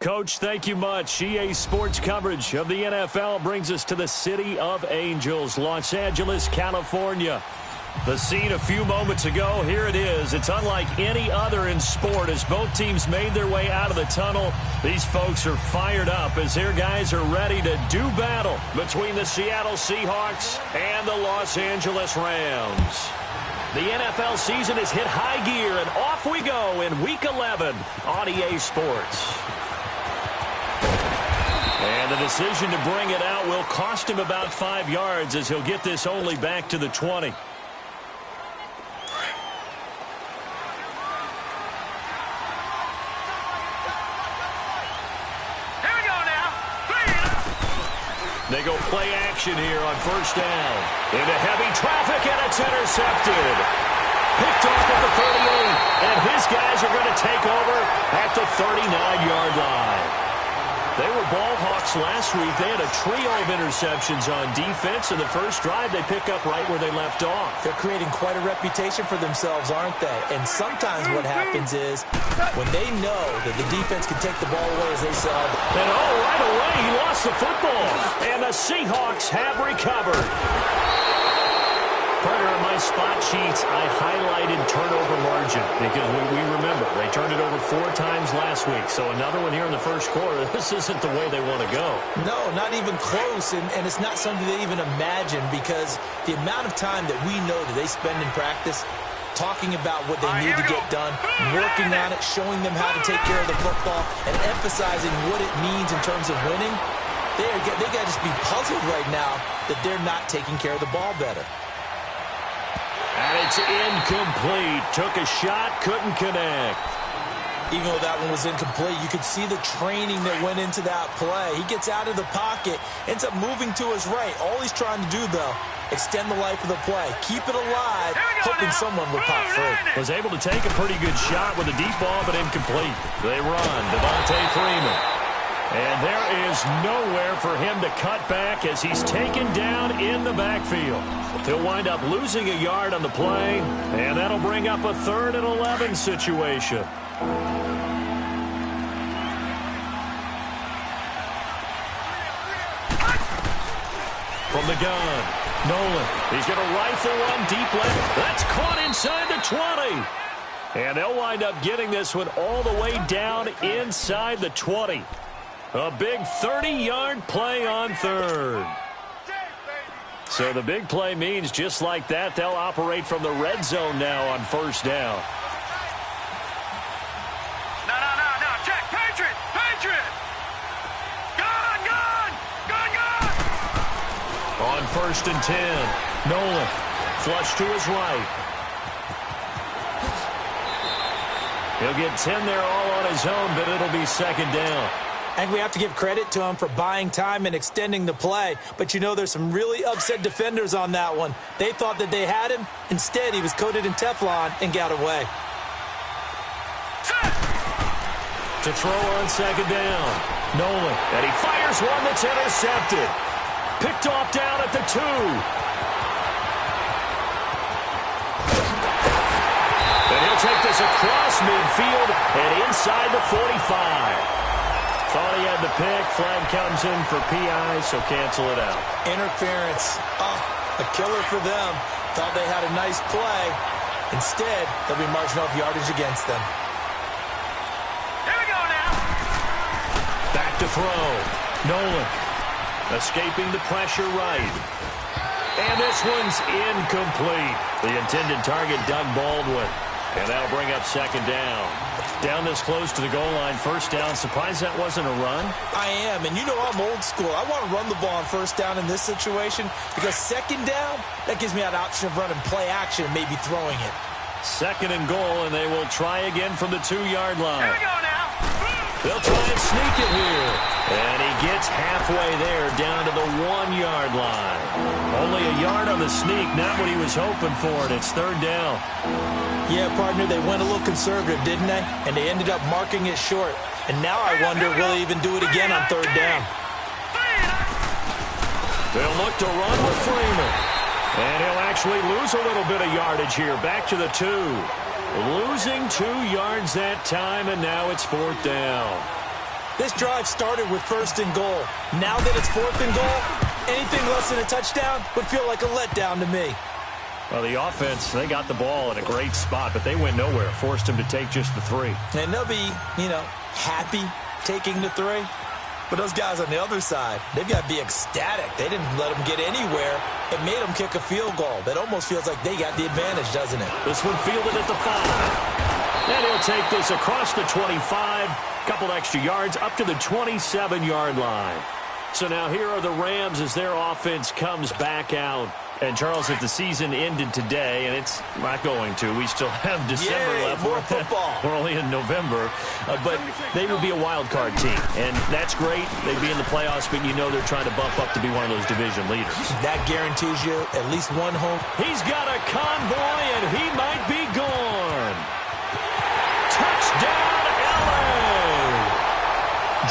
Coach, thank you much. EA Sports coverage of the NFL brings us to the City of Angels, Los Angeles, California. The scene a few moments ago, here it is. It's unlike any other in sport as both teams made their way out of the tunnel. These folks are fired up as their guys are ready to do battle between the Seattle Seahawks and the Los Angeles Rams. The NFL season has hit high gear, and off we go in Week 11 on EA Sports. And the decision to bring it out will cost him about 5 yards as he'll get this only back to the 20. They go play action here on first down. Into heavy traffic, and it's intercepted. Picked off at the 38, and his guys are going to take over at the 39-yard line. They were ball hawks last week. They had a trio of interceptions on defense. In the first drive, they pick up right where they left off. They're creating quite a reputation for themselves, aren't they? And sometimes what happens is when they know that the defense can take the ball away, as they said. And right away, he lost the football. And the Seahawks have recovered. Partner, on my spot sheets, I highlighted turnover margin because we remember they turned it over 4 times last week. So another one here in the first quarter. This isn't the way they want to go. No, not even close. And it's not something they even imagine because the amount of time that we know that they spend in practice talking about what they need to get done, working on it, showing them how to take care of the football, and emphasizing what it means in terms of winning, they got to just be puzzled right now that they're not taking care of the ball better. And it's incomplete. Took a shot, couldn't connect. Even though that one was incomplete, you could see the training that went into that play. He gets out of the pocket, ends up moving to his right. All he's trying to do, though, extend the life of the play. Keep it alive, hoping someone will pop free. Was able to take a pretty good shot with a deep ball, but incomplete. They run. Devontae Freeman. And there is nowhere for him to cut back as he's taken down in the backfield. He'll wind up losing a yard on the play, and that'll bring up a 3rd and 11 situation. From the gun, Nolan. He's going to rifle one deep left. That's caught inside the 20. And they'll wind up getting this one all the way down inside the 20. A big 30-yard play on 3rd. So the big play means just like that, they'll operate from the red zone now on first down. No. Check. Patriot. Gun. On 1st and 10, Nolan. Flush to his right. He'll get 10 there all on his own, but it'll be 2nd down. I think we have to give credit to him for buying time and extending the play. But, you know, there's some really upset defenders on that one. They thought that they had him. Instead, he was coated in Teflon and got away. To throw on 2nd down, Nolan. And he fires one that's intercepted. Picked off down at the 2. And he'll take this across midfield and inside the 45. Thought he had the pick. Flag comes in for PI, so cancel it out. Interference. A killer for them. Thought they had a nice play. Instead, they'll be marching off yardage against them. Here we go now. Back to throw. Nolan escaping the pressure right. And this one's incomplete. The intended target, Doug Baldwin. And that'll bring up 2nd down. Down this close to the goal line, first down. Surprised that wasn't a run? I am, and you know I'm old school. I want to run the ball on first down in this situation because 2nd down, that gives me that option of running play action and maybe throwing it. 2nd and goal, and they will try again from the 2-yard line. Here we go now. They'll try and sneak it here. And he gets halfway there down to the 1-yard line. Only a yard on the sneak, not what he was hoping for, and it's 3rd down. Yeah, partner, they went a little conservative, didn't they? And they ended up marking it short. And now I wonder, will they even do it again on 3rd down? They'll look to run with Freeman. And he'll actually lose a little bit of yardage here. Back to the 2. Losing 2 yards that time, and now it's 4th down. This drive started with 1st and goal. Now that it's 4th and goal, anything less than a touchdown would feel like a letdown to me. Well, the offense, they got the ball in a great spot, but they went nowhere. Forced them to take just the 3. And they'll be, happy taking the 3. But those guys on the other side, they've got to be ecstatic. They didn't let them get anywhere. It made them kick a field goal. That almost feels like they got the advantage, doesn't it? This one fielded at the 5. And he'll take this across the 25. Couple extra yards up to the 27-yard line. So now here are the Rams as their offense comes back out. And, Charles, if the season ended today, and it's not going to, we still have December left. More football. We're only in November. But they would be a wild card team. And that's great. They'd be in the playoffs, but you know they're trying to bump up to be one of those division leaders. That guarantees you at least one home. He's got a convoy, and he might be gone. Touchdown, LA!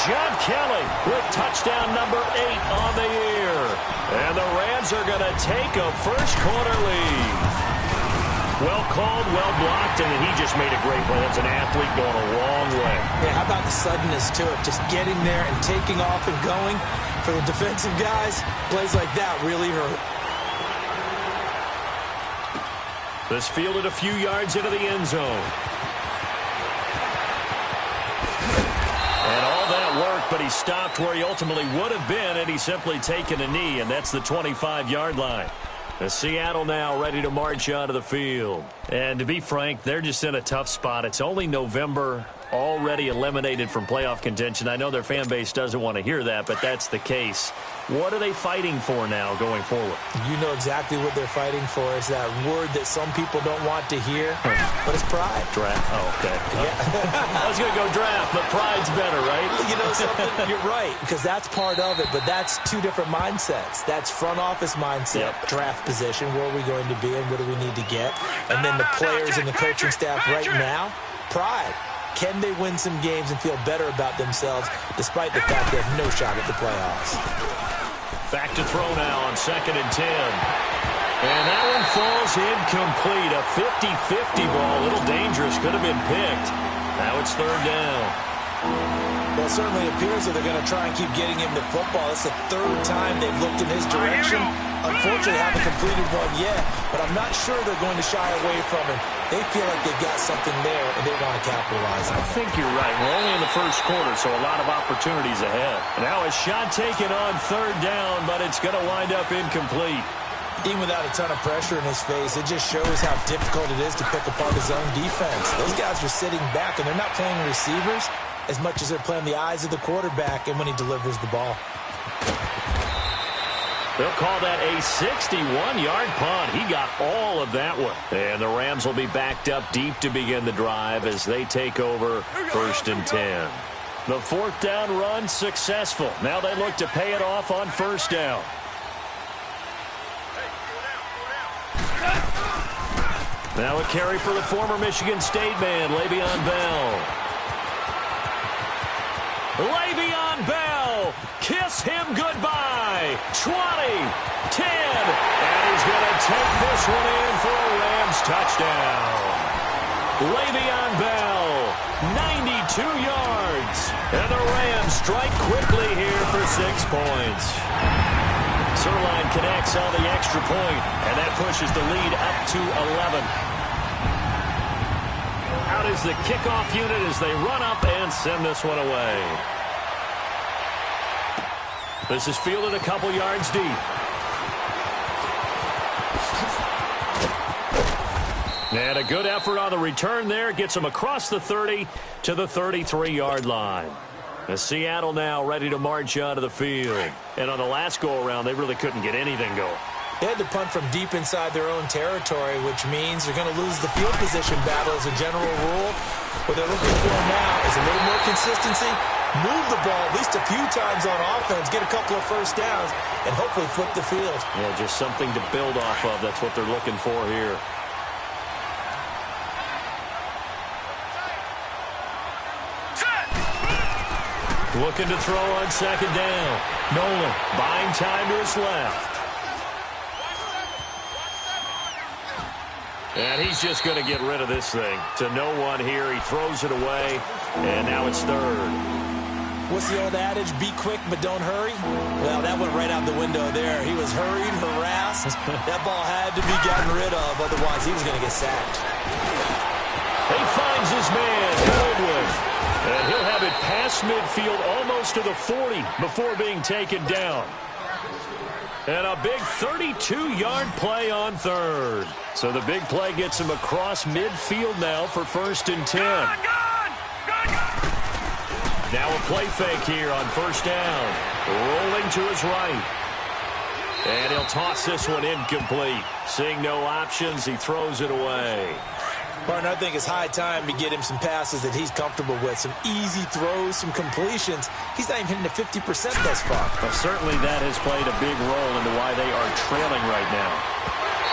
John Kelly with touchdown number 8 on the year. And the Rams are going to take a first-quarter lead. Well called, well blocked, and he just made a great play. That's an athlete going a long way. Yeah, how about the suddenness to it? Just getting there and taking off and going. For the defensive guys, plays like that really hurt. This fielded a few yards into the end zone. Work, but he stopped where he ultimately would have been, and he's simply taken a knee, and that's the 25-yard line. The Seattle now ready to march onto the field. And to be frank, they're just in a tough spot. It's only November, already eliminated from playoff contention. I know their fan base doesn't want to hear that, but that's the case. What are they fighting for now going forward? You know exactly what they're fighting for. It's that word that some people don't want to hear, but it's pride. Draft. Oh, okay. Yeah. I was going to go draft, but pride's better, right? You know something? You're right, because that's part of it, but that's two different mindsets. That's front office mindset, draft position, where are we going to be and what do we need to get? And then the players and the coaching staff right now, pride. Can they win some games and feel better about themselves despite the fact they have no shot at the playoffs? Back to throw now on 2nd and 10. And that one falls incomplete. A 50-50 ball. A little dangerous. Could have been picked. Now it's 3rd down. Well, it certainly appears that they're going to try and keep getting him the football. It's the 3rd time they've looked in his direction. Unfortunately, haven't completed one yet, but I'm not sure they're going to shy away from him. They feel like they've got something there, and they want to capitalize on it. I think you're right. We're only in the first quarter, so a lot of opportunities ahead. Now a shot taken on 3rd down, but it's going to wind up incomplete. Even without a ton of pressure in his face, it just shows how difficult it is to pick apart his own defense. Those guys are sitting back, and they're not playing receivers as much as they're playing the eyes of the quarterback and when he delivers the ball. They'll call that a 61-yard punt. He got all of that one. And the Rams will be backed up deep to begin the drive as they take over 1st and 10. The 4th down run successful. Now they look to pay it off on 1st down. Now a carry for the former Michigan State man, Le'Veon Bell. Le'Veon Bell, kiss him goodbye. 20, 10, and he's going to take this one in for a Rams touchdown. Le'Veon Bell, 92 yards, and the Rams strike quickly here for 6 points. Sirline connects on the extra point, and that pushes the lead up to 11. Out is the kickoff unit as they run up and send this one away. This is fielded a couple yards deep. And a good effort on the return there. Gets him across the 30 to the 33-yard line. The Seattle now ready to march onto the field. And on the last go-around, they really couldn't get anything going. They had to punt from deep inside their own territory, which means they're going to lose the field position battle as a general rule. What they're looking for now is a little more consistency, move the ball at least a few times on offense, get a couple of first downs, and hopefully flip the field. Yeah, just something to build off of. That's what they're looking for here. Looking to throw on 2nd down. Nolan buying time to his left. And he's just going to get rid of this thing. To no one here. He throws it away, and now it's 3rd. What's the old adage? Be quick, but don't hurry? Well, that went right out the window there. He was hurried, harassed. That ball had to be gotten rid of, otherwise he was going to get sacked. He finds his man, Goldwood. And he'll have it past midfield almost to the 40 before being taken down. And a big 32-yard play on third. So the big play gets him across midfield now for 1st and 10. Now a play fake here on 1st down. Rolling to his right. And he'll toss this one incomplete. Seeing no options, he throws it away. Partner, I think it's high time to get him some passes that he's comfortable with. Some easy throws, some completions. He's not even hitting the 50% thus far. Well, certainly that has played a big role into why they are trailing right now.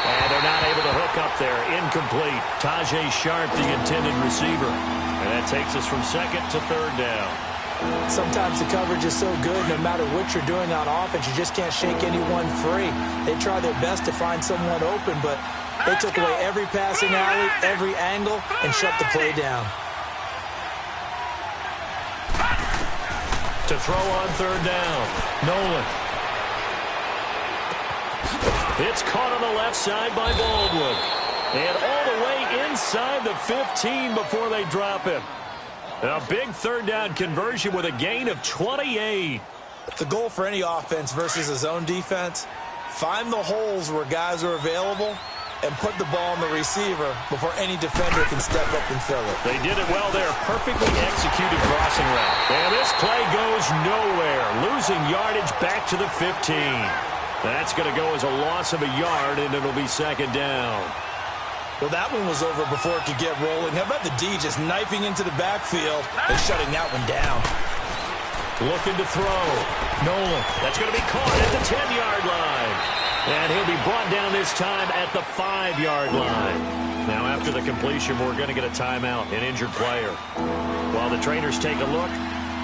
And they're not able to hook up there. Incomplete. Tajay Sharp, the intended receiver. And that takes us from 2nd to 3rd down. Sometimes the coverage is so good, no matter what you're doing on offense, you just can't shake anyone free. They try their best to find someone open, but they took away every passing alley, every angle, and shut the play down. To throw on 3rd down, Nolan. It's caught on the left side by Baldwin. And all the way inside the 15 before they drop him. A big 3rd down conversion with a gain of 28. The goal for any offense versus a zone defense, find the holes where guys are available and put the ball on the receiver before any defender can step up and fill it. They did it well there. Perfectly executed crossing route. And this play goes nowhere. Losing yardage back to the 15. That's going to go as a loss of a yard, and it'll be 2nd down. Well, that one was over before it could get rolling. How about the D just knifing into the backfield and shutting that one down? Looking to throw. Nolan. That's going to be caught at the 10-yard line. And he'll be brought down this time at the 5-yard line. Now, after the completion, we're going to get a timeout, an injured player. While the trainers take a look,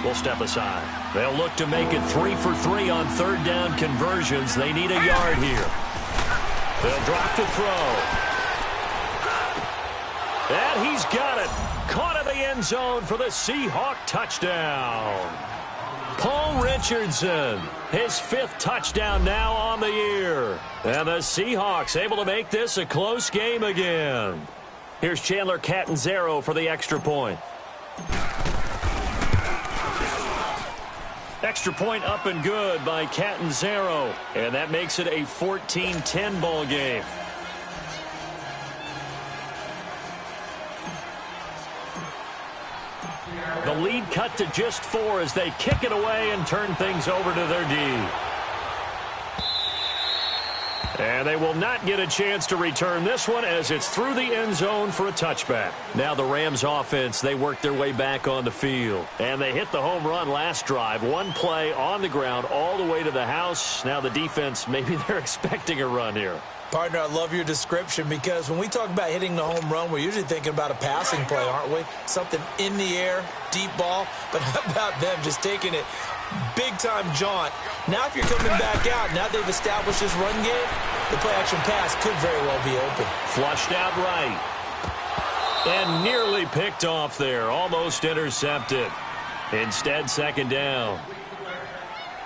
we'll step aside. They'll look to make it 3 for 3 on 3rd down conversions. They need a yard here. They'll drop to throw. And he's got it. Caught in the end zone for the Seahawk touchdown. Paul Richardson, his 5th touchdown now on the year. And the Seahawks able to make this a close game again. Here's Chandler Catanzaro for the extra point. Extra point up and good by Catanzaro. And that makes it a 14-10 ball game. The lead cut to just 4 as they kick it away and turn things over to their D. And they will not get a chance to return this one as it's through the end zone for a touchback. Now the Rams offense, they work their way back on the field. And they hit the home run last drive. One play on the ground all the way to the house. Now the defense, maybe they're expecting a run here. Partner, I love your description because when we talk about hitting the home run, we're usually thinking about a passing play, aren't we? Something in the air, deep ball. But how about them just taking it big-time jaunt? Now if you're coming back out, now they've established this run game, the play-action pass could very well be open. Flushed out right. And nearly picked off there. Almost intercepted. Instead, 2nd down.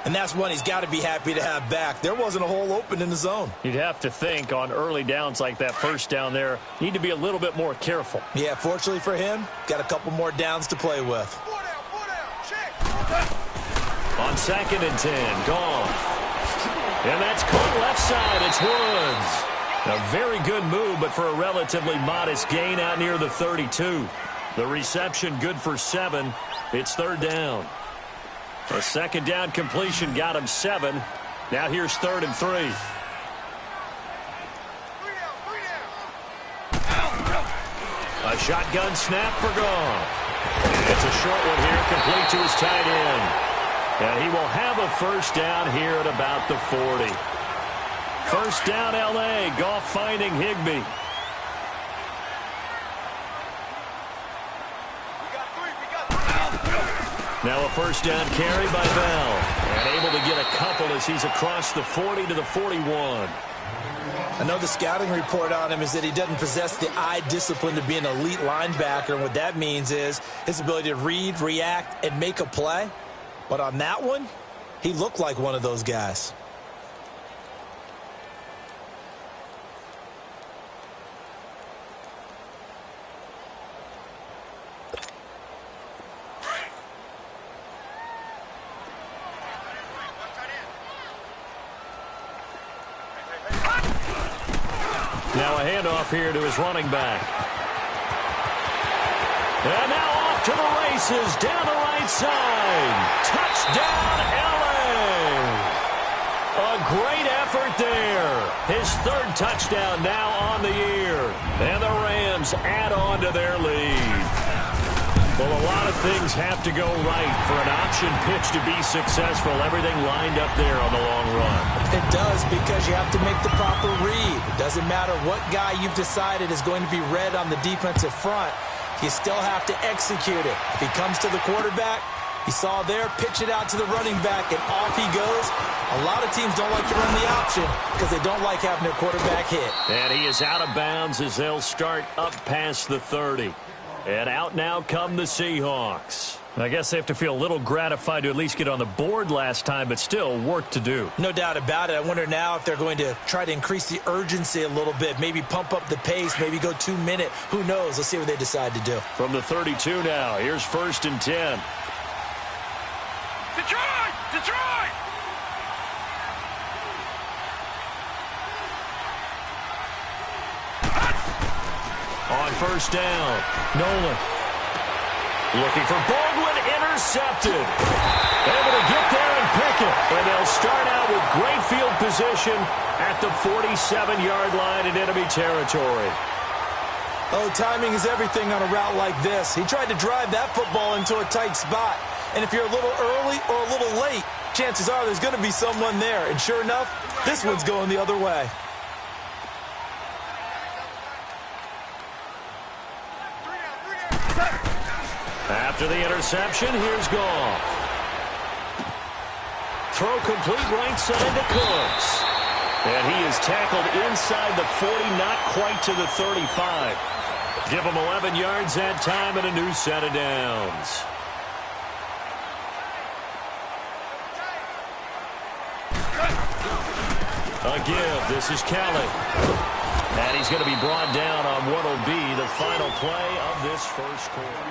And that's one he's got to be happy to have back. There wasn't a hole open in the zone. You'd have to think on early downs like that 1st down there, need to be a little bit more careful. Yeah, fortunately for him, got a couple more downs to play with. On 2nd and 10, Goff. And that's caught left side. It's Woods. A very good move, but for a relatively modest gain out near the 32. The reception good for 7. It's 3rd down. A 2nd down completion got him 7. Now here's 3rd and 3. A shotgun snap for Goff. It's a short one here, complete to his tight end. And he will have a 1st down here at about the 40. 1st down, L.A. Goff finding Higbee. Now a 1st down carry by Bell. And able to get a couple as he's across the 40 to the 41. I know the scouting report on him is that he doesn't possess the eye discipline to be an elite linebacker. And what that means is his ability to read, react, and make a play. But on that one, he looked like one of those guys. Now a handoff here to his running back. And now off to the races, down the right side. Touchdown, LA! A great effort there. His third touchdown now on the year. And the Rams add on to their lead. Well, a lot of things have to go right for an option pitch to be successful. Everything lined up there on the long run. It does, because you have to make the proper read. It doesn't matter what guy you've decided is going to be read on the defensive front. You still have to execute it. If he comes to the quarterback, you saw there, pitch it out to the running back, and off he goes. A lot of teams don't like to run the option because they don't like having their quarterback hit. And he is out of bounds as they'll start up past the 30. And out now come the Seahawks. I guess they have to feel a little gratified to at least get on the board last time, but still work to do. No doubt about it. I wonder now if they're going to try to increase the urgency a little bit, maybe pump up the pace, maybe go 2 minute. Who knows? Let's see what they decide to do. From the 32 now, here's 1st and 10. Detroit! Detroit! On 1st down, Nolan. Looking for Baldwin, intercepted. Able to get there and pick it. And they'll start out with great field position at the 47-yard line in enemy territory. Oh, timing is everything on a route like this. He tried to drive that football into a tight spot. And if you're a little early or a little late, chances are there's going to be someone there. And sure enough, this one's going the other way. After the interception, here's Goff. Throw complete right side to Cooks. And he is tackled inside the 40, not quite to the 35. Give him 11 yards that time and a new set of downs. A give. This is Kelly. And he's going to be brought down on what will be the final play of this first quarter.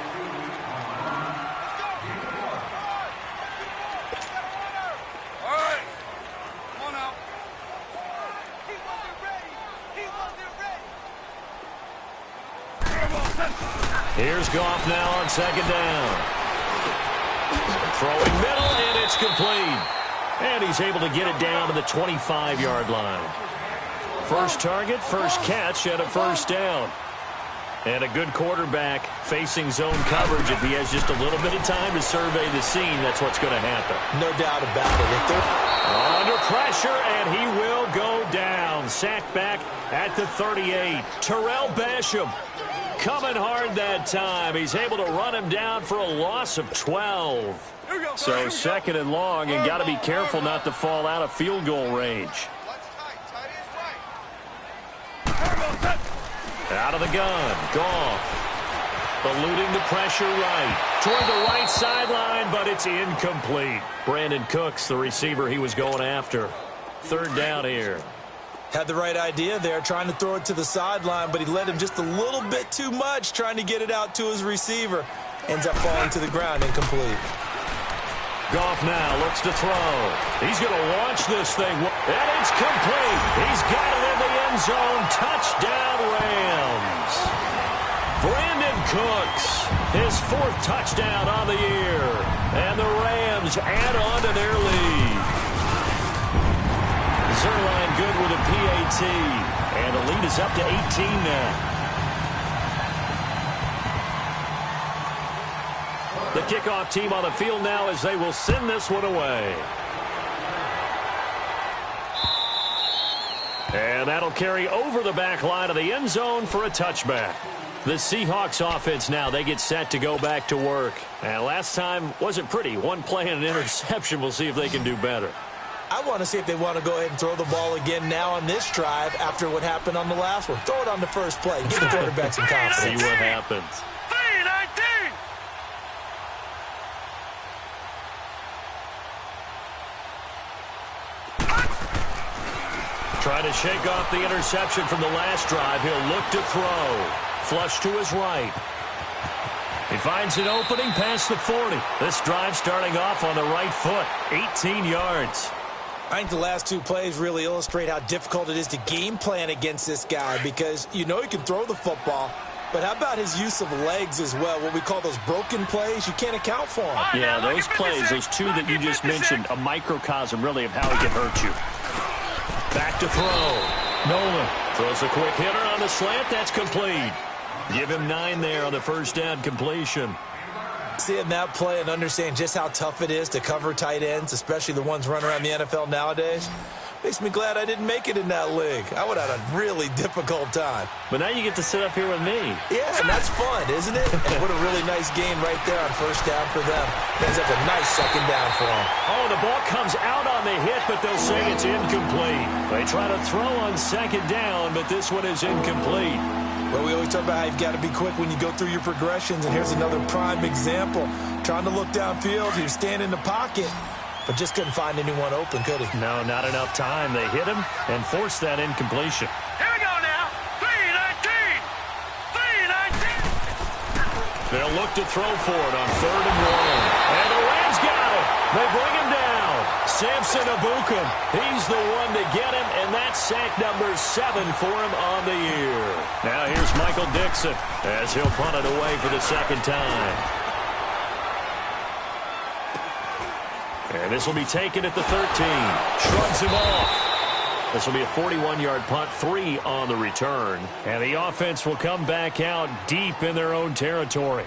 Here's Goff now on 2nd down. Throwing middle, and it's complete. And he's able to get it down to the 25-yard line. First target, first catch, and a 1st down. And a good quarterback facing zone coverage. If he has just a little bit of time to survey the scene, that's what's going to happen. No doubt about it. Under pressure, and he will go down. Sacked back at the 38. Terrell Basham coming hard that time. He's able to run him down for a loss of 12. So 2nd and long, and got to be careful not to fall out of field goal range. Out of the gun, Goff. Eluding the pressure right. Toward the right sideline, but it's incomplete. Brandon Cooks, the receiver he was going after. 3rd down here. Had the right idea there, trying to throw it to the sideline, but he led him just a little bit too much, trying to get it out to his receiver. Ends up falling to the ground, incomplete. Goff now looks to throw. He's going to launch this thing, and it's complete. He's got it in the end zone. Touchdown, Rams. Brandon Cooks, his 4th touchdown on the year. And the Rams add on to their lead. Zerline good with a PAT. And the lead is up to 18 now. The kickoff team on the field now as they will send this one away. And that'll carry over the back line of the end zone for a touchback. The Seahawks offense now, they get set to go back to work. And last time wasn't pretty. One play and an interception. We'll see if they can do better. I want to see if they want to go ahead and throw the ball again now on this drive after what happened on the last one. Throw it on the first play. Give the quarterback some confidence. See what happens. Trying to shake off the interception from the last drive. He'll look to throw. Flush to his right. He finds an opening past the 40. This drive starting off on the right foot. 18 yards. I think the last two plays really illustrate how difficult it is to game plan against this guy because you know he can throw the football, but how about his use of legs as well, what we call those broken plays? You can't account for them. Yeah, those plays, those two that you just mentioned, a microcosm really of how he can hurt you. Back to throw. Nolan throws a quick hitter on the slant. That's complete. Give him 9 there on the first down completion. Seeing that play and understand just how tough it is to cover tight ends, especially the ones running around the NFL nowadays, makes me glad I didn't make it in that league. I would have had a really difficult time. But now you get to sit up here with me. Yeah, and that's fun, isn't it? And what a really nice game right there on first down for them. Ends up a nice second down for them. Oh, the ball comes out on the hit, but they'll say it's incomplete. They try to throw on second down, but this one is incomplete. Well, we always talk about how you've got to be quick when you go through your progressions, and here's another prime example. Trying to look downfield, he was standing in the pocket, but just couldn't find anyone open, could he? No, not enough time. They hit him and forced that incompletion. Here we go now. 3-19. 3-19. They'll look to throw for it on 3rd and 1. And the Rams got it. They bring him down. Samson Abukum, he's the one to get him, and that's sack number 7 for him on the year. Now here's Michael Dixon as he'll punt it away for the second time. And this will be taken at the 13. Shrugs him off. This will be a 41-yard punt, 3 on the return. And the offense will come back out deep in their own territory.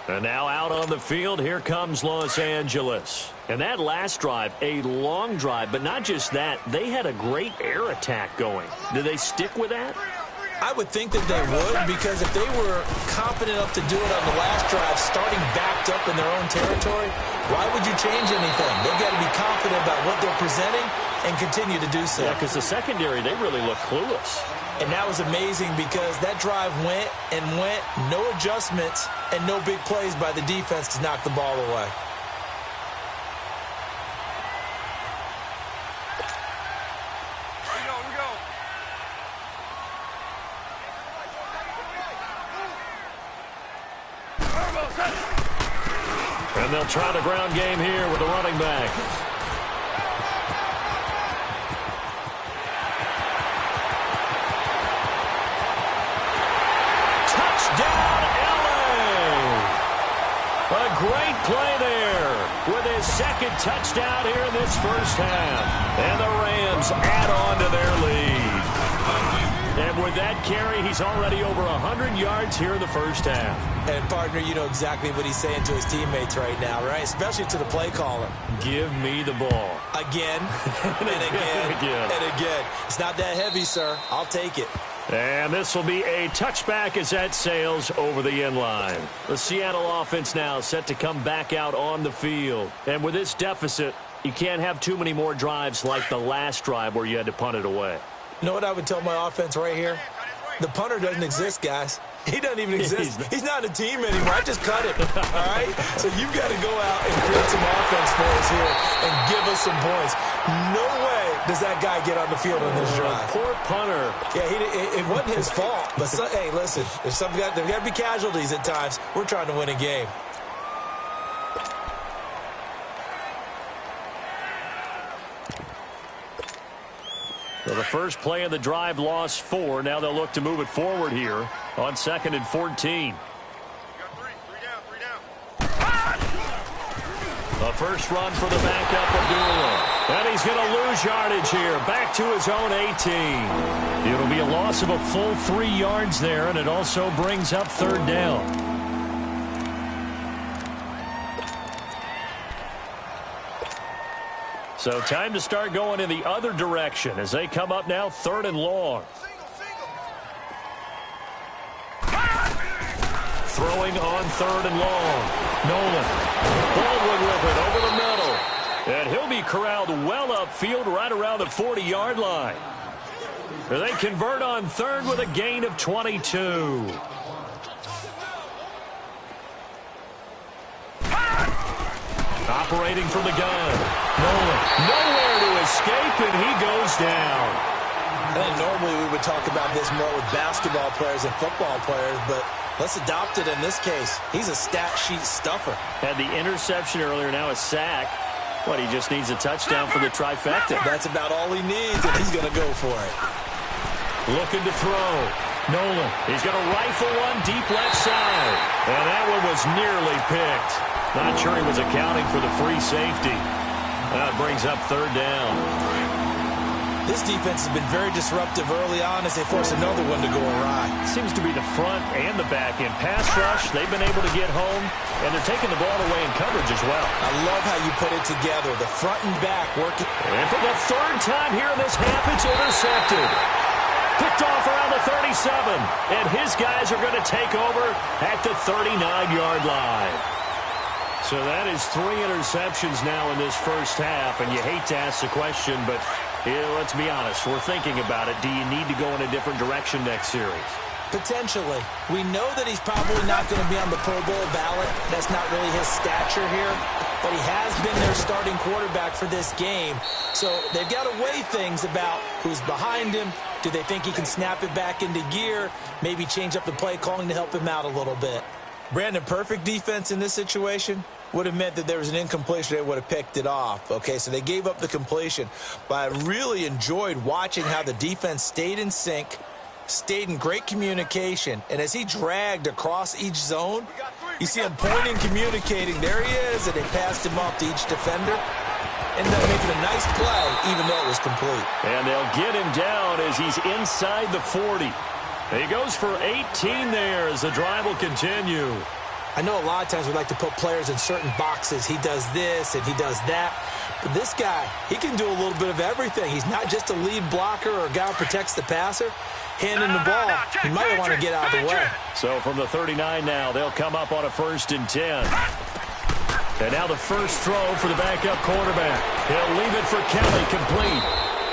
And now out on the field, here comes Los Angeles. And that last drive, a long drive, but not just that. They had a great air attack going. Do they stick with that? I would think that they would, because if they were confident enough to do it on the last drive, starting backed up in their own territory, why would you change anything? They've got to be confident about what they're presenting and continue to do so. Yeah, because the secondary, they really look clueless. And that was amazing because that drive went and went, no adjustments, and no big plays by the defense to knock the ball away. And they'll try the ground game here with the running back. Touchdown, LA! A great play there with his second touchdown here in this first half. And the Rams add on to their lead. And with that carry, he's already over 100 yards here in the first half. And, partner, you know exactly what he's saying to his teammates right now, right? Especially to the play caller. Give me the ball. Again, and again, and again. It's not that heavy, sir. I'll take it. And this will be a touchback as that sails over the end line. The Seattle offense now set to come back out on the field. And with this deficit, you can't have too many more drives like the last drive where you had to punt it away. You know what I would tell my offense right here? The punter doesn't exist, guys. He doesn't even exist. He's not a team anymore. I just cut it, all right? So you've got to go out and create some offense for us here and give us some points. No way does that guy get on the field on this drive. Poor punter. Yeah, it wasn't his fault. But, hey, listen, there's got to be casualties at times. We're trying to win a game. So the first play of the drive lost 4. Now they'll look to move it forward here on 2nd and 14. The first run for the backup, Abdullah. And he's going to lose yardage here. Back to his own 18. It'll be a loss of a full 3 yards there, and it also brings up 3rd down. So time to start going in the other direction as they come up now 3rd and long. Throwing on 3rd and long. Nolan. Baldwin with it over the middle. And he'll be corralled well upfield right around the 40-yard line. And they convert on 3rd with a gain of 22. Operating from the gun. Nolan, nowhere to escape, and he goes down. I think normally we would talk about this more with basketball players and football players, but let's adopt it in this case. He's a stat sheet stuffer. Had the interception earlier, now a sack. What, he just needs a touchdown for the trifecta. That's about all he needs, and he's going to go for it. Looking to throw. Nolan, he's going to rifle one deep left side. And that one was nearly picked. Not sure he was accounting for the free safety. That brings up third down. This defense has been very disruptive early on as they force another one to go awry. Seems to be the front and the back end. Pass rush, they've been able to get home, and they're taking the ball away in coverage as well. I love how you put it together. The front and back working. And for the third time here in this half, it's intercepted. Picked off around the 37, and his guys are going to take over at the 39-yard line. So that is 3 interceptions now in this first half, and you hate to ask the question, but let's be honest, we're thinking about it. Do you need to go in a different direction next series? Potentially. We know that he's probably not going to be on the Pro Bowl ballot. That's not really his stature here, but he has been their starting quarterback for this game. So they've got to weigh things about who's behind him. Do they think he can snap it back into gear? Maybe change up the play calling to help him out a little bit. Brandon, perfect defense in this situation would have meant that there was an incompletion. They would have picked it off. Okay, so they gave up the completion. But I really enjoyed watching how the defense stayed in sync, stayed in great communication. And as he dragged across each zone, you see him pointing, communicating. There he is, and they passed him off to each defender. Ended up making a nice play, even though it was complete. And they'll get him down as he's inside the 40. He goes for 18 there as the drive will continue. I know a lot of times we like to put players in certain boxes. He does this and he does that. But this guy, he can do a little bit of everything. He's not just a lead blocker or a guy who protects the passer. Handing the ball, he might want to get out of the way. So from the 39 now, they'll come up on a 1st and 10. And now the first throw for the backup quarterback. He'll leave it for Kelly, complete.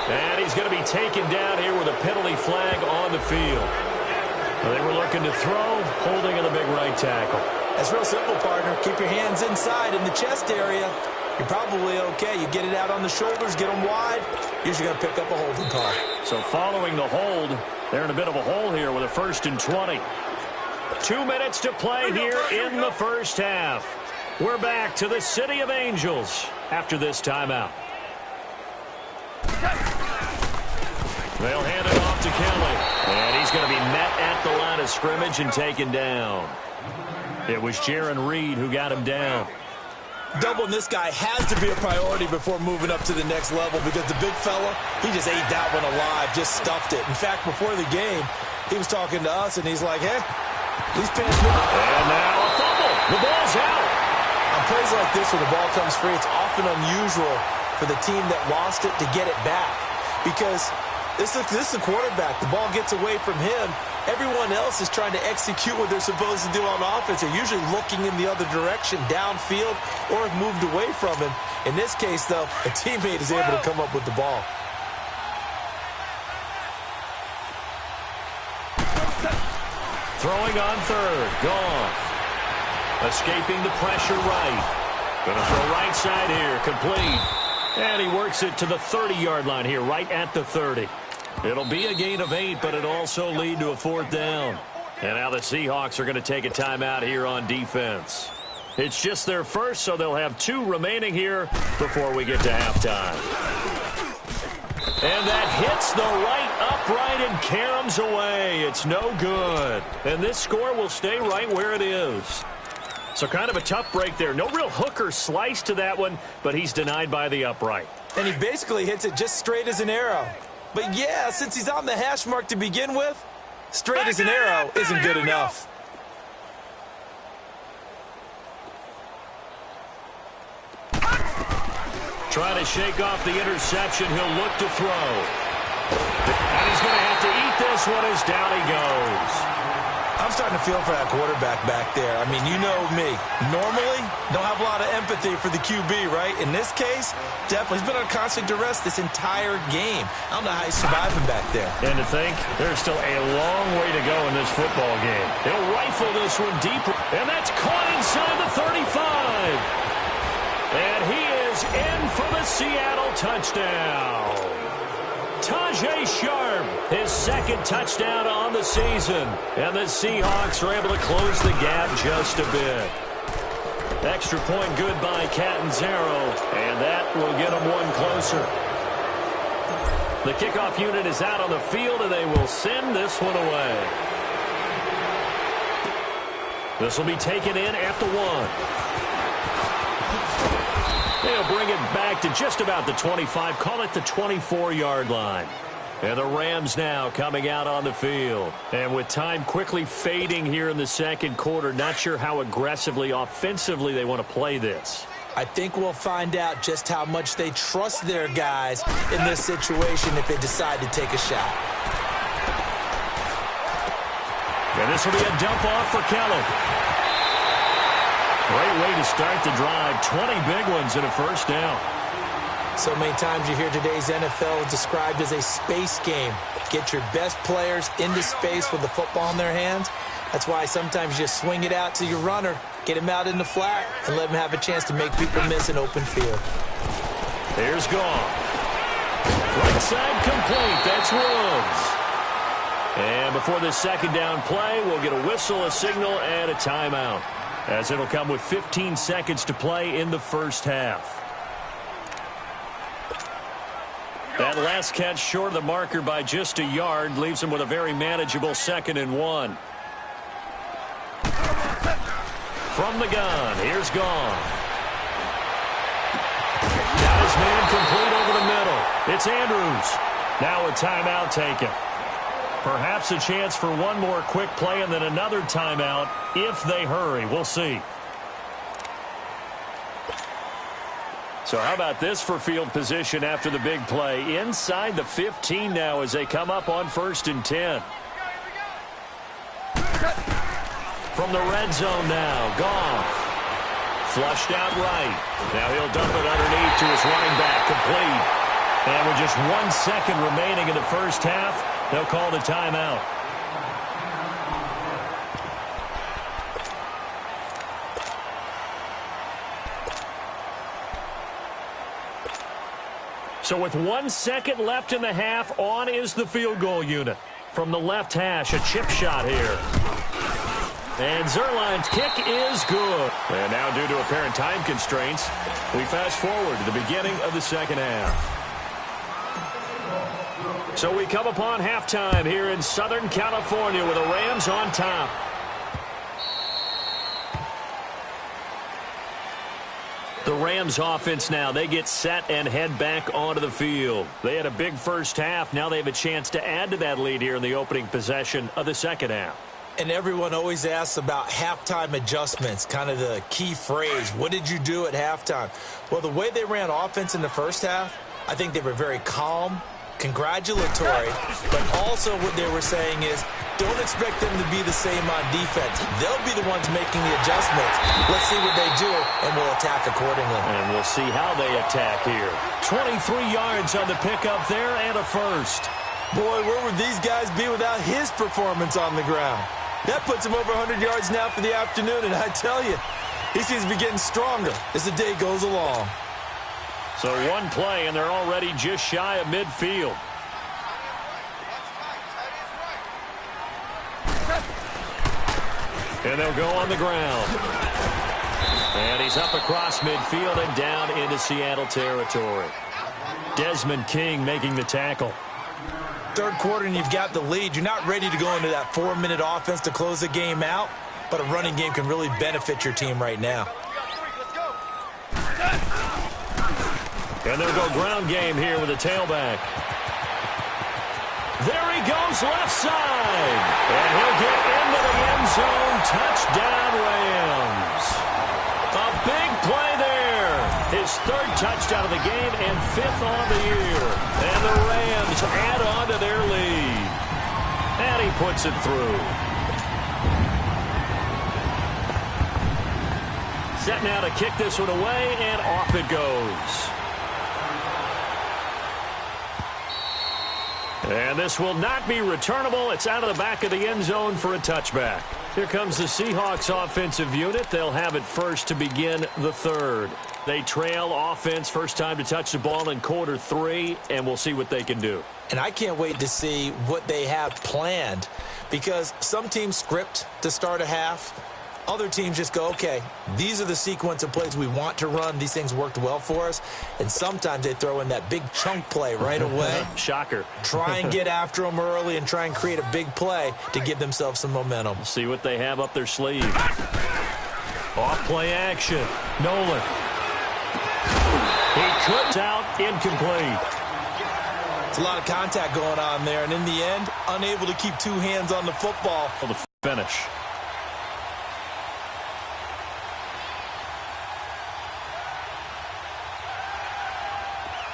And he's going to be taken down here with a penalty flag on the field. They were looking to throw, holding in the big right tackle. That's real simple, partner. Keep your hands inside in the chest area. You're probably okay. You get it out on the shoulders, get them wide. Usually going to pick up a holding call. So following the hold, they're in a bit of a hole here with a 1st and 20. 2 minutes to play here in the first half. We're back to the City of Angels after this timeout. They'll hand it off to Kelly. And he's going to be met at the line of scrimmage and taken down. It was Jaron Reed who got him down. Doubling this guy has to be a priority before moving up to the next level because the big fella, he just ate that one alive, just stuffed it. In fact, before the game, he was talking to us, and he's like, hey, these pants move. And now a fumble. The ball's out. On plays like this where the ball comes free, it's often unusual for the team that lost it to get it back because this is a quarterback. The ball gets away from him. Everyone else is trying to execute what they're supposed to do on offense. They're usually looking in the other direction, downfield, or have moved away from him. In this case, though, a teammate is able to come up with the ball. Throwing on third. Goff. Escaping the pressure right. Going to throw right side here. Complete. And he works it to the 30-yard line here, right at the 30. It'll be a gain of 8, but it'll also lead to a 4th down. And now the Seahawks are going to take a timeout here on defense. It's just their first, so they'll have 2 remaining here before we get to halftime. And that hits the right upright and caroms away. It's no good. And this score will stay right where it is. So kind of a tough break there. No real hook or slice to that one, but he's denied by the upright. And he basically hits it just straight as an arrow. But yeah, since he's on the hash mark to begin with, straight as an arrow isn't good enough. Trying to shake off the interception. He'll look to throw. And he's going to have to eat this one as down he goes. I'm starting to feel for that quarterback back there. I mean, you know me. Normally, don't have a lot of empathy for the QB, right? In this case, definitely. He's been on constant duress this entire game. I don't know how he's surviving back there. And to think, there's still a long way to go in this football game. He'll rifle this one deep. And that's caught inside the 35. And he is in for the Seattle touchdown. Tajay Sharp, his second touchdown on the season. And the Seahawks are able to close the gap just a bit. Extra point good by Catanzaro, and that will get them one closer. The kickoff unit is out on the field, and they will send this one away. This will be taken in at the 1. They'll bring it back to just about the 25, call it the 24-yard line. And the Rams now coming out on the field. And with time quickly fading here in the second quarter, not sure how aggressively, offensively they want to play this. I think we'll find out just how much they trust their guys in this situation if they decide to take a shot. And this will be a dump off for Kelly. Great way to start the drive. 20 big ones in a first down. So many times you hear today's NFL described as a space game. Get your best players into space with the football in their hands. That's why sometimes you swing it out to your runner, get him out in the flat, and let him have a chance to make people miss an open field. Here's Goff. Right side complete. That's Woods. And before this second down play, we'll get a whistle, a signal, and a timeout, as it'll come with 15 seconds to play in the first half. That last catch short of the marker by just a yard leaves him with a very manageable 2nd and 1. From the gun, here's Goff. Got his man complete over the middle. It's Andrews. Now a timeout taken. Perhaps a chance for one more quick play and then another timeout if they hurry. We'll see. So how about this for field position after the big play? Inside the 15 now as they come up on 1st and 10. From the red zone now, Goff. Flushed out right. Now he'll dump it underneath to his running back, complete. And with just 1 second remaining in the first half, they'll call the timeout. So with 1 second left in the half, on is the field goal unit. From the left hash, a chip shot here. And Zerline's kick is good. And now due to apparent time constraints, we fast forward to the beginning of the second half. So we come upon halftime here in Southern California with the Rams on top. The Rams offense now, they get set and head back onto the field. They had a big first half. Now they have a chance to add to that lead here in the opening possession of the second half. And everyone always asks about halftime adjustments, kind of the key phrase. What did you do at halftime? Well, the way they ran offense in the first half, I think they were very calm, congratulatory, but also what they were saying is don't expect them to be the same on defense. They'll be the ones making the adjustments. Let's see what they do, and we'll attack accordingly. And we'll see how they attack here. 23 yards on the pickup there and a first. Boy, where would these guys be without his performance on the ground? That puts him over 100 yards now for the afternoon, and I tell you, he seems to be getting stronger as the day goes along. So one play, and they're already just shy of midfield. And they'll go on the ground. And he's up across midfield and down into Seattle territory. Desmond King making the tackle. Third quarter and you've got the lead. You're not ready to go into that 4-minute offense to close the game out, but a running game can really benefit your team right now. And they'll go ground game here with a tailback. There he goes left side. And he'll get into the end zone. Touchdown, Rams. A big play there. His third touchdown of the game and 5th on the year. And the Rams add on to their lead. And he puts it through. Set now to kick this one away, and off it goes. And this will not be returnable. It's out of the back of the end zone for a touchback. Here comes the Seahawks offensive unit. They'll have it first to begin the third. They trail offense, first time to touch the ball in quarter 3, and we'll see what they can do. And I can't wait to see what they have planned, because some teams script to start a half. Other teams just go, okay, these are the sequence of plays we want to run. These things worked well for us. And sometimes they throw in that big chunk play right away. Shocker. Try and get after them early and try and create a big play to give themselves some momentum. See what they have up their sleeve. Off play action. Nolan. He cuts out, incomplete. It's a lot of contact going on there, and in the end, unable to keep two hands on the football. For the finish.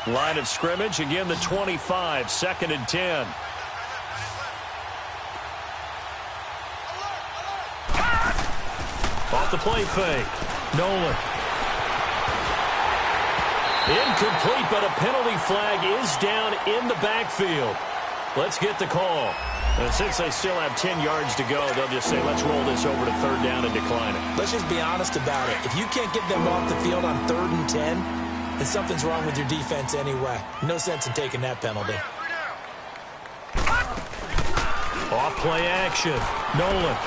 Line of scrimmage, again the 25, 2nd and 10. Off the play fake. Nolan. Incomplete, but a penalty flag is down in the backfield. Let's get the call. And since they still have 10 yards to go, they'll just say, let's roll this over to 3rd down and decline it. Let's just be honest about it. If you can't get them off the field on 3rd and 10, then something's wrong with your defense anyway. No sense in taking that penalty. Off play action. Nolan.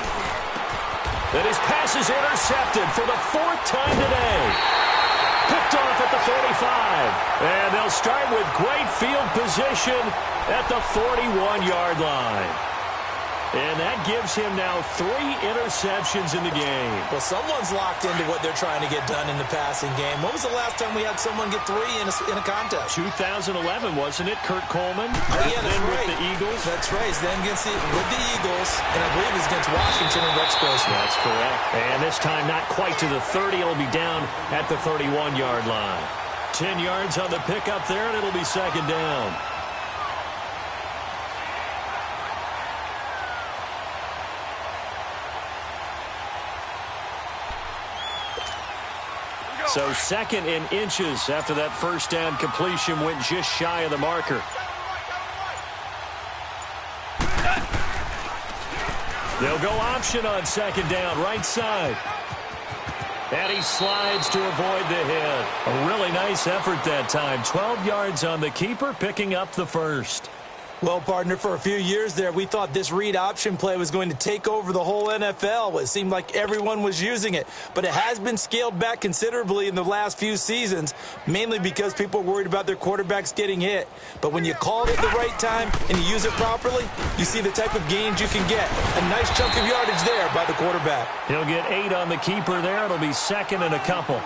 And his pass is intercepted for the 4th time today. Picked off at the 45. And they'll start with great field position at the 41-yard line. And that gives him now 3 interceptions in the game. Well, someone's locked into what they're trying to get done in the passing game. When was the last time we had someone get 3 in a contest? 2011, wasn't it? Kurt Coleman. Yeah, that's then right. with the Eagles. That's right. Then with the Eagles, and I believe it's against Washington and Rex Grossman. That's correct. And this time not quite to the 30. It'll be down at the 31-yard line. 10 yards on the pickup there, and it'll be 2nd down. So 2nd in inches after that 1st down completion went just shy of the marker. They'll go option on 2nd down, right side. And he slides to avoid the hit. A really nice effort that time. 12 yards on the keeper, picking up the 1st. Well, partner, for a few years there, we thought this read option play was going to take over the whole NFL. It seemed like everyone was using it. But it has been scaled back considerably in the last few seasons, mainly because people are worried about their quarterbacks getting hit. But when you call it at the right time and you use it properly, you see the type of gains you can get. A nice chunk of yardage there by the quarterback. He'll get 8 on the keeper there. It'll be 2nd and a couple.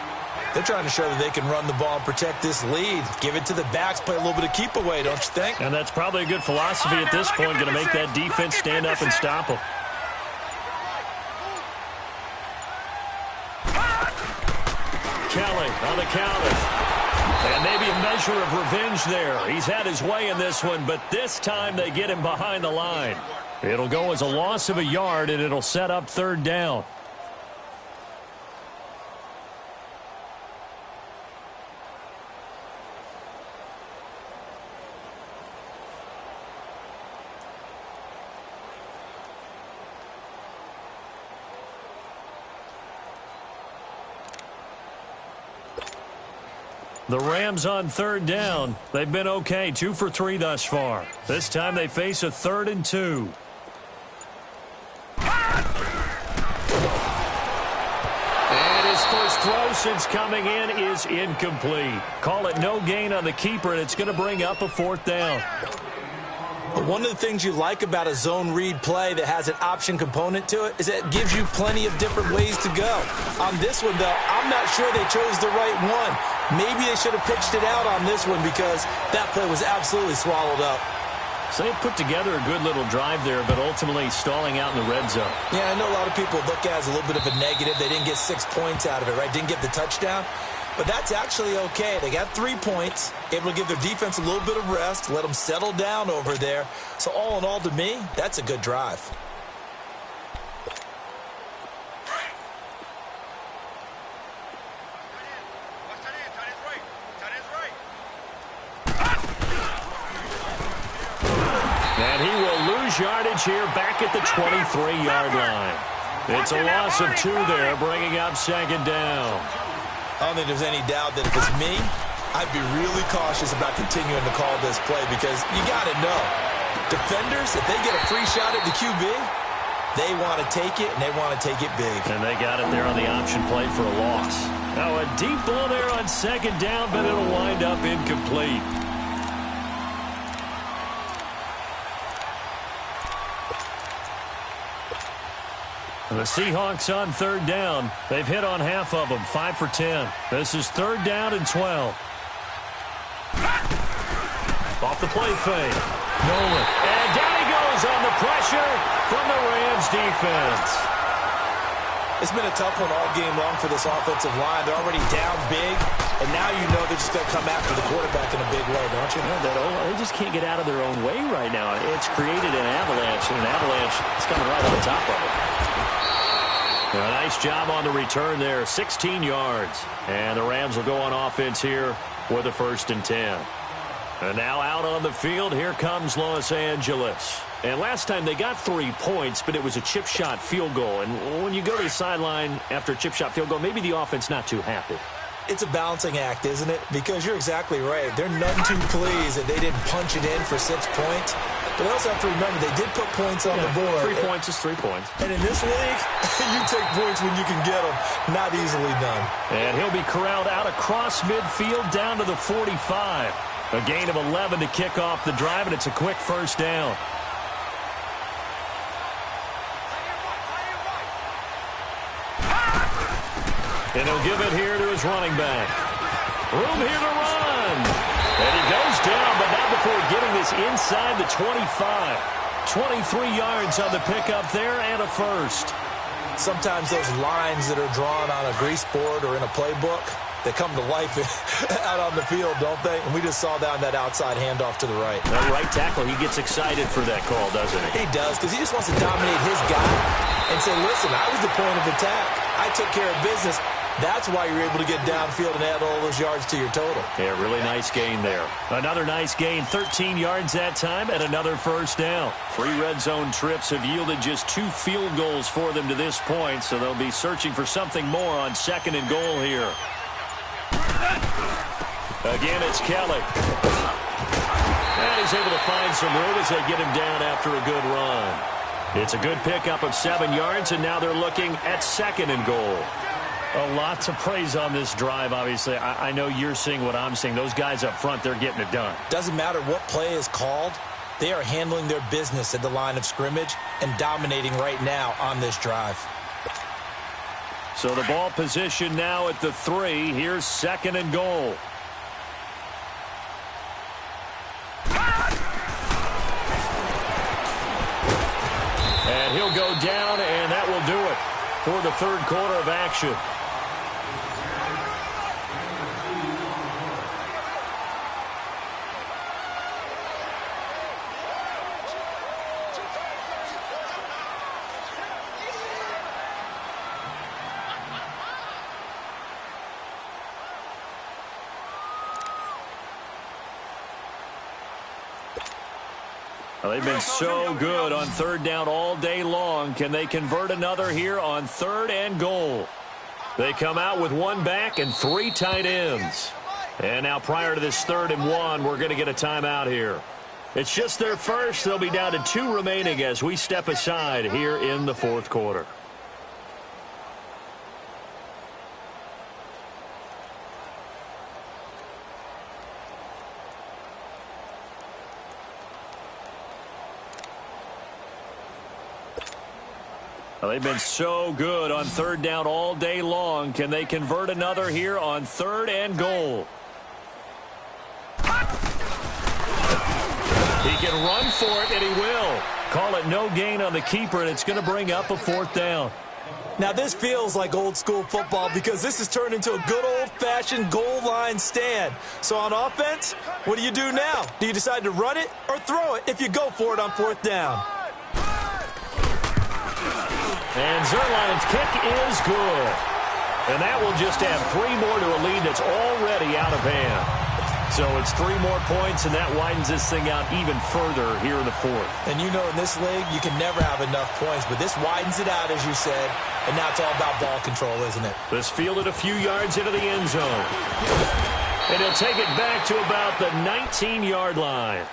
They're trying to show that they can run the ball and protect this lead. Give it to the backs, play a little bit of keep away, don't you think? And that's probably a good philosophy at this point, going to make that defense stand up and stop them. Kelly on the counter. And maybe a measure of revenge there. He's had his way in this one, but this time they get him behind the line. It'll go as a loss of a yard, and it'll set up 3rd down. The Rams on 3rd down. They've been okay, 2 for 3 thus far. This time they face a 3rd and 2. And his first throw since coming in is incomplete. Call it no gain on the keeper, and it's going to bring up a 4th down. One of the things you like about a zone read play that has an option component to it is that it gives you plenty of different ways to go. On this one, though, I'm not sure they chose the right one. Maybe they should have pitched it out on this one because that play was absolutely swallowed up. So they put together a good little drive there, but ultimately stalling out in the red zone. Yeah, I know a lot of people look at it as a little bit of a negative. They didn't get 6 points out of it, right? Didn't get the touchdown. But that's actually okay. They got 3 points, able to give their defense a little bit of rest, let them settle down over there. So all in all, to me, that's a good drive. And he will lose yardage here back at the 23-yard line. It's a loss of 2 there, bringing up second down. I don't think there's any doubt that if it's me, I'd be really cautious about continuing to call this play because you got to know, defenders, if they get a free shot at the QB, they want to take it, and they want to take it big. And they got it there on the option play for a loss. Now a deep ball there on second down, but it'll wind up incomplete. The Seahawks on third down. They've hit on half of them, 5 for 10. This is third down and 12. Off the play fake. Nolan. And down he goes on the pressure from the Rams defense. It's been a tough one all game long for this offensive line. They're already down big, and now you know they're just going to come after the quarterback in a big way, don't you? They just can't get out of their own way right now. It's created an avalanche, and an avalanche is coming right on top of it. A nice job on the return there, 16 yards. And the Rams will go on offense here with a 1st and 10. And now out on the field, here comes Los Angeles. And last time they got 3 points, but it was a chip shot field goal. And when you go to the sideline after a chip shot field goal, maybe the offense not too happy. It's a balancing act, isn't it? Because you're exactly right. They're none too pleased that they didn't punch it in for 6 points. But they also have to remember they did put points on the board. 3 points is 3 points. And in this league, you take points when you can get them. Not easily done. And he'll be corralled out across midfield down to the 45. A gain of 11 to kick off the drive, and it's a quick 1st down. And he'll give it here to his running back. Room here to run. And he goes down, but not before getting this inside the 25. 23 yards on the pickup there and a 1st. Sometimes those lines that are drawn on a grease board or in a playbook, they come to life out on the field, don't they? And we just saw that on that outside handoff to the right. That right tackle, he gets excited for that call, doesn't he? He does, because he just wants to dominate his guy and say, listen, I was the point of attack. I took care of business. That's why you're able to get downfield and add all those yards to your total. Yeah, really nice gain there. Another nice gain, 13 yards that time, and another 1st down. 3 red zone trips have yielded just 2 field goals for them to this point, so they'll be searching for something more on 2nd and goal here. Again, it's Kelly. And he's able to find some room as they get him down after a good run. It's a good pickup of 7 yards, and now they're looking at 2nd and goal. A lot to praise on this drive, obviously. I know you're seeing what I'm seeing. Those guys up front, they're getting it done. Doesn't matter what play is called. They are handling their business at the line of scrimmage and dominating right now on this drive. So the ball position now at the 3. Here's 2nd and goal. And he'll go down, and that will do it for the 3rd quarter of action. Well, they've been so good on 3rd down all day long. Can they convert another here on 3rd and goal? They come out with 1 back and 3 tight ends. And now prior to this 3rd and 1, we're going to get a timeout here. It's just their first. They'll be down to 2 remaining as we step aside here in the 4th quarter. Well, they've been so good on 3rd down all day long. Can they convert another here on 3rd and goal? He can run for it, and he will. Call it no gain on the keeper, and it's going to bring up a 4th down. Now, this feels like old school football because this has turned into a good old-fashioned goal line stand. So on offense, what do you do now? Do you decide to run it or throw it if you go for it on 4th down? And Zerline's kick is good. And that will just add 3 more to a lead that's already out of hand. So it's 3 more points, and that widens this thing out even further here in the fourth. And you know, in this league, you can never have enough points, but this widens it out, as you said, and now it's all about ball control, isn't it? This fielded a few yards into the end zone. And he'll take it back to about the 19-yard line.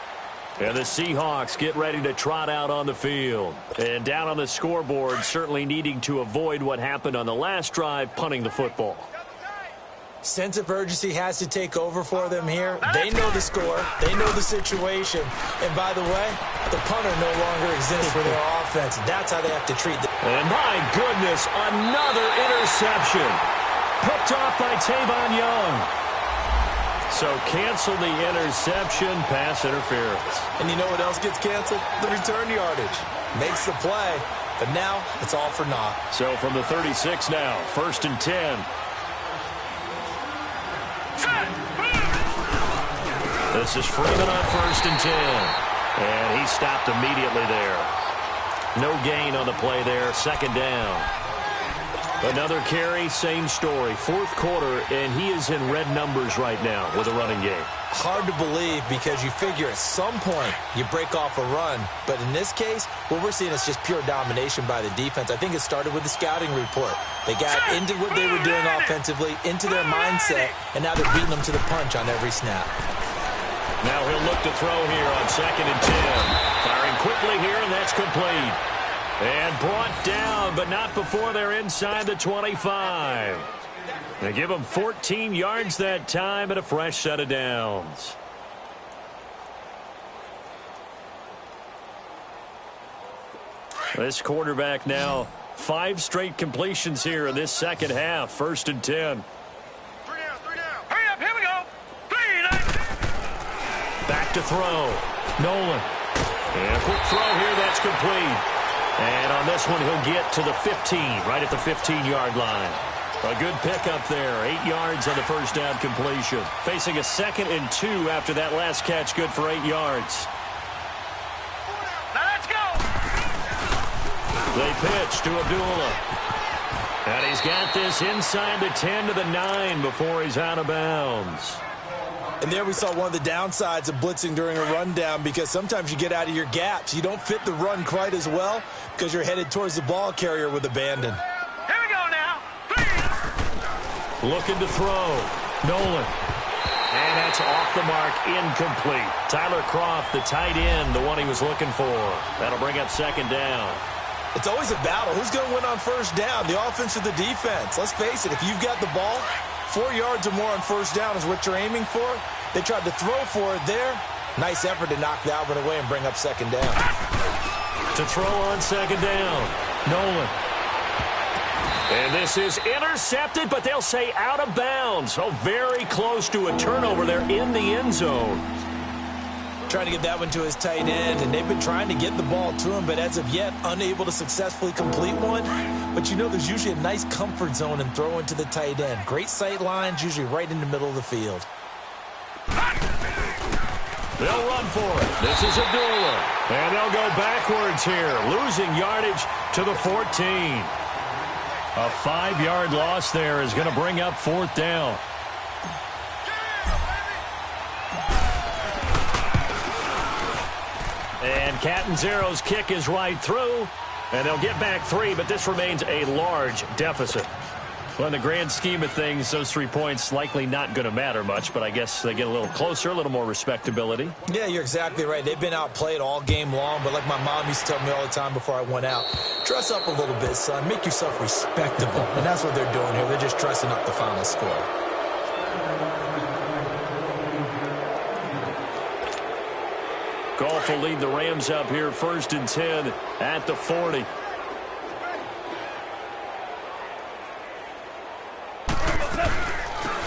And the Seahawks get ready to trot out on the field. And down on the scoreboard, certainly needing to avoid what happened on the last drive, punting the football. Sense of urgency has to take over for them here. They know the score. They know the situation. And by the way, the punter no longer exists for their offense. That's how they have to treat them. And my goodness, another interception. Picked off by Tavon Young. So cancel the interception, pass interference. And you know what else gets canceled? The return yardage. Makes the play, but now it's all for naught. So from the 36 now, 1st and 10. This is Freeman on 1st and 10. And he stopped immediately there. No gain on the play there, 2nd down. Another carry, same story. 4th quarter, and he is in red numbers right now with a running game. Hard to believe because you figure at some point you break off a run. But in this case, what we're seeing is just pure domination by the defense. I think it started with the scouting report. They got into what they were doing offensively, into their mindset, and now they're beating them to the punch on every snap. Now he'll look to throw here on 2nd and 10. Firing quickly here, and that's complete. And brought down, but not before they're inside the 25. They give them 14 yards that time and a fresh set of downs. This quarterback now 5 straight completions here in this second half. 1st and 10. 3 down, 3 down. Hurry up, here we go. 3, Back to throw. Nolan. And a quick throw here, that's complete. And on this one, he'll get to the 15, right at the 15-yard line. A good pickup there, 8 yards on the first down completion. Facing a 2nd and 2 after that last catch, good for 8 yards. now let's go. They pitch to Abdullah. And he's got this inside the 10 to the 9 before he's out of bounds. And there we saw one of the downsides of blitzing during a rundown because sometimes you get out of your gaps. You don't fit the run quite as well because you're headed towards the ball carrier with abandon. Here we go now. 3. Looking to throw. Nolan. And that's off the mark, incomplete. Tyler Kroft, the tight end, the one he was looking for. That'll bring up 2nd down. It's always a battle. Who's going to win on 1st down, the offense or the defense? Let's face it, if you've got the ball, 4 yards or more on 1st down is what you're aiming for. They tried to throw for it there. Nice effort to knock that one away and bring up 2nd down. To throw on 2nd down. Nolan. And this is intercepted, but they'll say out of bounds. So very close to a turnover there in the end zone. Trying to get that one to his tight end, and they've been trying to get the ball to him, but as of yet, unable to successfully complete one. But you know there's usually a nice comfort zone in throwing to the tight end. Great sight lines, usually right in the middle of the field. They'll run for it. This is Abdullah. And they'll go backwards here, losing yardage to the 14. A 5-yard loss there is going to bring up 4th down. And Catanzaro's kick is right through, and they'll get back 3, but this remains a large deficit. Well, in the grand scheme of things, those 3 points likely not going to matter much, but I guess they get a little closer, a little more respectability. Yeah, you're exactly right. They've been outplayed all game long, but like my mom used to tell me all the time before I went out, dress up a little bit, son. Make yourself respectable. And that's what they're doing here. They're just dressing up the final score. Goff will lead the Rams up here, 1st and 10 at the 40.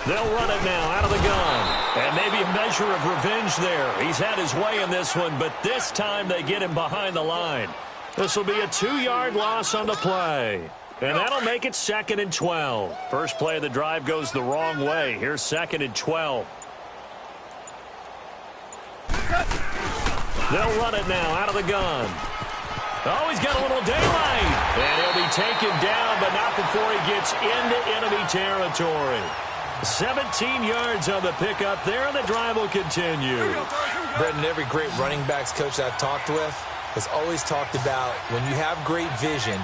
They'll run it now out of the gun. And maybe a measure of revenge there. He's had his way in this one, but this time they get him behind the line. This will be a 2-yard loss on the play. And that'll make it 2nd and 12. First play of the drive goes the wrong way. Here's 2nd and 12. They'll run it now out of the gun. Oh, he's got a little daylight. And he'll be taken down, but not before he gets into enemy territory. 17 yards on the pickup there, and the drive will continue. Brendan, every great running backs coach I've talked with has always talked about when you have great vision,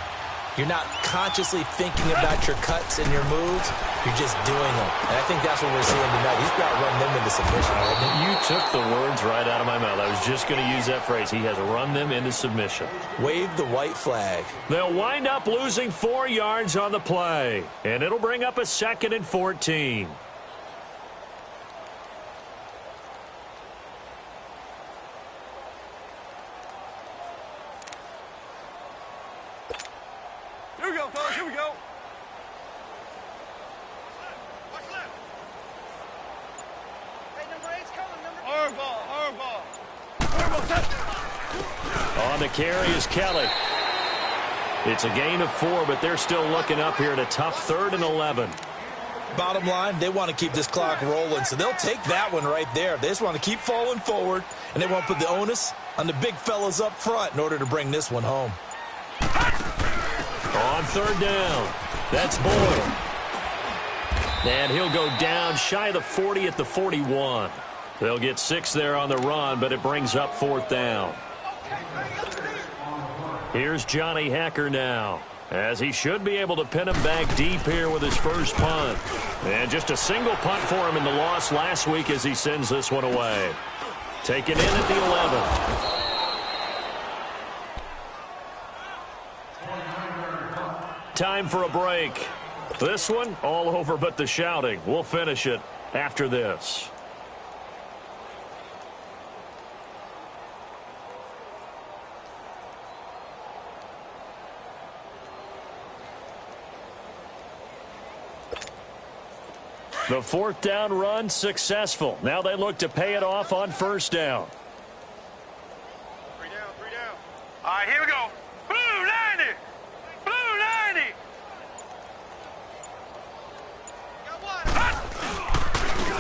you're not consciously thinking about your cuts and your moves. You're just doing them. And I think that's what we're seeing tonight. He's about to run them into submission. You took the words right out of my mouth. I was just going to use that phrase. He has run them into submission. Wave the white flag. They'll wind up losing 4 yards on the play. And it'll bring up a 2nd and 14. Here we go, fellas. Here we go. Watch left. Hey, number 8's coming. Number 8. Hardball. Touch. On the carry is Kelly. It's a gain of 4, but they're still looking up here at a tough 3rd and 11. Bottom line, they want to keep this clock rolling, so they'll take that one right there. They just want to keep falling forward, and they want to put the onus on the big fellas up front in order to bring this one home. On 3rd down, that's Boyd. And he'll go down shy of the 40 at the 41. They'll get 6 there on the run, but it brings up 4th down. Here's Johnny Hacker now, as he should be able to pin him back deep here with his first punt. And just a single punt for him in the loss last week as he sends this one away. Taken in at the 11. Time for a break. This one, all over but the shouting. We'll finish it after this. The 4th down run successful. Now they look to pay it off on 1st down. 3 down, 3 down. All right, here we go. Blue 90. Blue 90.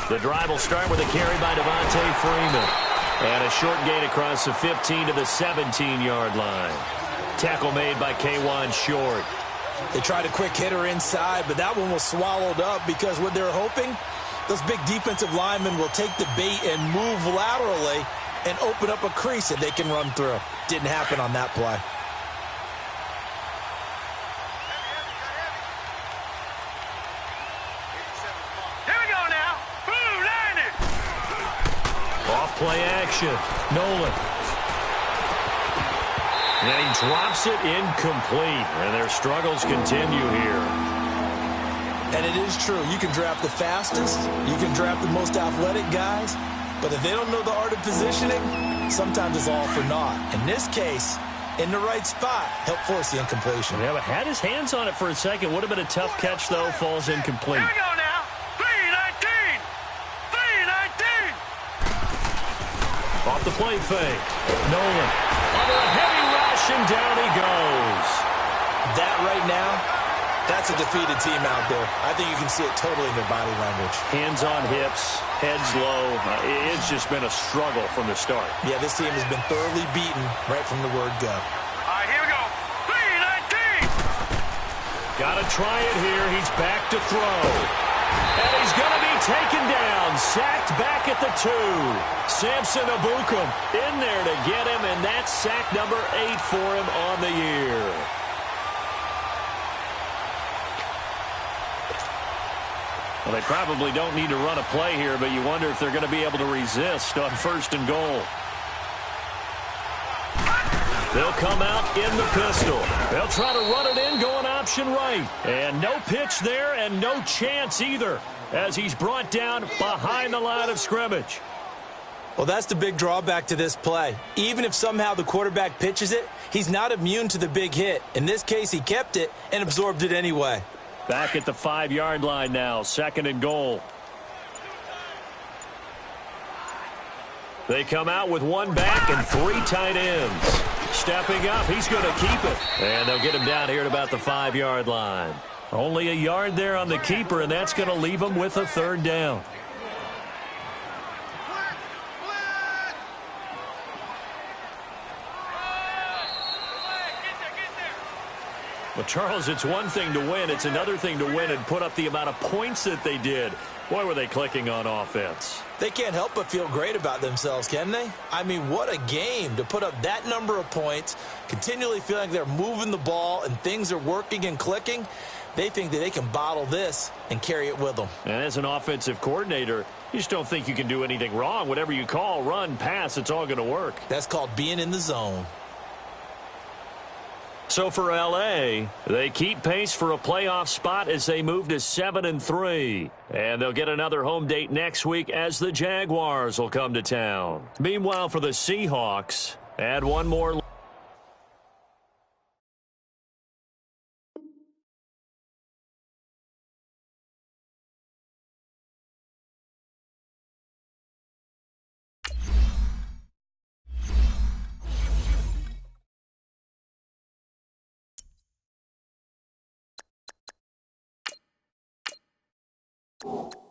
The drive will start with a carry by Devontae Freeman. And a short gain across the 15 to the 17-yard line. Tackle made by K'Wan Short. They tried a quick hitter inside, but that one was swallowed up because what they're hoping, those big defensive linemen will take the bait and move laterally and open up a crease that they can run through. Didn't happen on that play. Here we go now. Blue 90. Off play action. Nolan. And he drops it incomplete. And their struggles continue here. And it is true. You can draft the fastest. You can draft the most athletic guys. But if they don't know the art of positioning, sometimes it's all for naught. In this case, in the right spot, help force the incompletion. Yeah, but had his hands on it for a second. Would have been a tough catch, though. Falls incomplete. Here we go now. 319. 319. Off the play fake. Nolan. Under a heavy rush, and down he goes. That right now, that's a defeated team out there. I think you can see it totally in their body language. Hands on hips, heads low. It's just been a struggle from the start. Yeah, this team has been thoroughly beaten right from the word go. All right, here we go. 319. Got to try it here. He's back to throw. And he's going to be taken down. Sacked back at the 2. Samson Abukum in there to get him, and that's sack number 8 for him on the year. Well, they probably don't need to run a play here, but you wonder if they're going to be able to resist on 1st and goal. They'll come out in the pistol. They'll try to run it in, going option right. And no pitch there and no chance either as he's brought down behind the line of scrimmage. Well, that's the big drawback to this play. Even if somehow the quarterback pitches it, he's not immune to the big hit. In this case, he kept it and absorbed it anyway. Back at the 5-yard line now, 2nd and goal. They come out with 1 back and 3 tight ends. Stepping up, he's going to keep it. And they'll get him down here at about the 5-yard line. Only a yard there on the keeper, and that's going to leave him with a 3rd down. Well, Charles, it's one thing to win. It's another thing to win and put up the amount of points that they did. Boy, were they clicking on offense. They can't help but feel great about themselves, can they? I mean, what a game to put up that number of points, continually feeling like they're moving the ball and things are working and clicking. They think that they can bottle this and carry it with them. And as an offensive coordinator, you just don't think you can do anything wrong. Whatever you call, run, pass, it's all going to work. That's called being in the zone. So for L.A., they keep pace for a playoff spot as they move to 7-3. And they'll get another home date next week as the Jaguars will come to town. Meanwhile, for the Seahawks, add one more. You